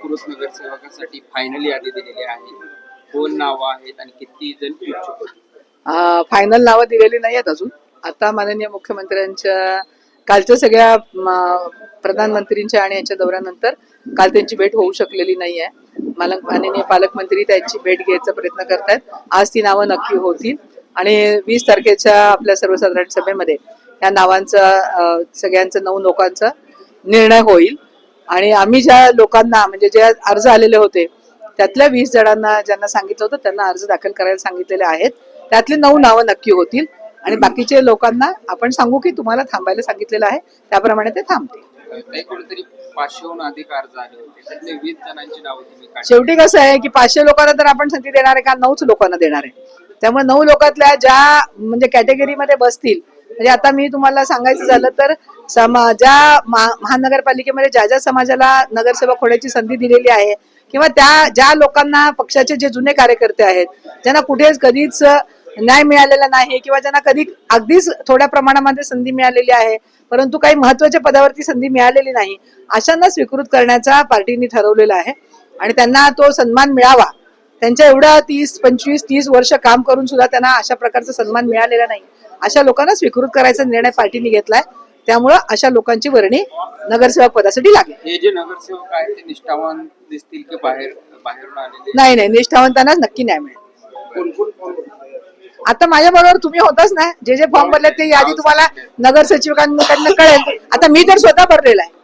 पुरुष नगरसेवकासाठी फायनल यादी दिलेली आहे. कोण नावं आहेत आणि किती जण इच्छुक आहेत? फायनल नावं दिलेली नाही आहेत अजून. आता माननीय मुख्यमंत्र्यांच्या कालच्या सगळ्या प्रधानमंत्रींच्या आणि यांच्या दौऱ्यानंतर काल त्यांची भेट होऊ शकलेली नाही आहे. माननीय पालकमंत्री त्यांची भेट घ्यायचा प्रयत्न करतायत. आज ती नावं नक्की होतील आणि 20 तारखेच्या आपल्या सर्वसाधारण सभेमध्ये या नावांचा सगळ्यांचा 9 लोकांचा निर्णय होईल. आणि आम्ही ज्या लोकांना म्हणजे जे अर्ज आलेले होते त्यातल्या 20 जणांना ज्यांना सांगितलं होतं त्यांना अर्ज दाखल करायला सांगितलेले आहेत. त्यातली 9 नावं नक्की होतील आणि बाकीचे लोकांना आपण सांगू की तुम्हाला थांबायला सांगितलेलं आहे त्याप्रमाणे ते थांबतील. कुठेतरी 500हून अधिक अर्ज आले होते, त्यातले 20 जणांची नावं तुम्ही काढली. शेवटी कसं आहे की 500 लोकांना तर आपण संधी देणार आहे का 9च लोकांना देणार आहे. त्यामुळे 9 लोकांतल्या ज्या म्हणजे कॅटेगरीमध्ये बसतील म्हणजे आता मी तुम्हाला सांगायचं झालं तर ज्या महानगरपालिकेमध्ये ज्या समाजाला नगरसेवक होण्याची संधी दिलेली आहे किंवा ज्या लोकांना पक्षाचे जे जुने कार्यकर्ते आहेत ज्यांना कुठेच कधीच न्याय मिळालेला नाही किंवा ज्यांना कधी अगदीच थोड्या प्रमाणामध्ये संधी मिळालेली आहे परंतु काही महत्वाच्या पदावरती संधी मिळालेली नाही अशांना स्वीकृत करण्याचा पार्टीने ठरवलेला आहे आणि त्यांना तो सन्मान मिळावा. त्यांच्या एवढ्या 30 वर्ष काम करून सुद्धा त्यांना अशा प्रकारचा सन्मान मिळालेला नाही. अशा लोकांना स्वीकृत करायचा निर्णय पार्टीने घेतलाय. त्यामुळं अशा लोकांची वर्णी नगरसेवक पदासाठी लागेल. हे जे नगरसेवक आहेत ते निष्ठावान दिसतील की बाहेरून आलेले? नाही, निष्ठावंतांना नक्की न्याय मिळेल. आता माझ्या बरोबर तुम्ही होताच ना, जे फॉर्म भरले ते यादी तुम्हाला नगर सचिवांकडनं कळेल. आता मी तर स्वतः भरलेला आहे.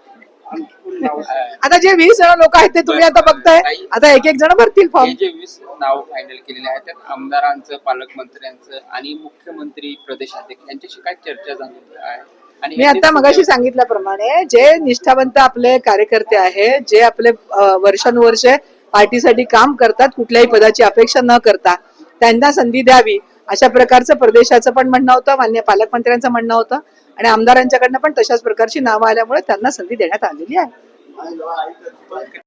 आता जे 20 जण लोक आहेत ते तुम्ही आता बघताय. आता एक जण भरतील फॉर्म. जे 20 नाव फायनल केलेले आहेत त्यात आमदारांचं, पालकमंत्र्यांचं आणि मुख्यमंत्री, प्रदेशाध्यक्ष यांच्याशी काय चर्चा झाली आहे? आणि मी आता मगाशी सांगितल्याप्रमाणे जे निष्ठावंत आपले कार्यकर्ते आहेत जे आपले वर्षानुवर्ष पार्टीसाठी काम करतात कुठल्याही पदाची अपेक्षा न करता त्यांना संधी द्यावी अशा प्रकारचं प्रदेशाचं पण म्हणणं होतं, माननीय पालकमंत्र्यांचं म्हणणं होतं आणि आमदारांच्याकडनं पण तशाच प्रकारची नावं आल्यामुळे त्यांना संधी देण्यात आलेली आहे.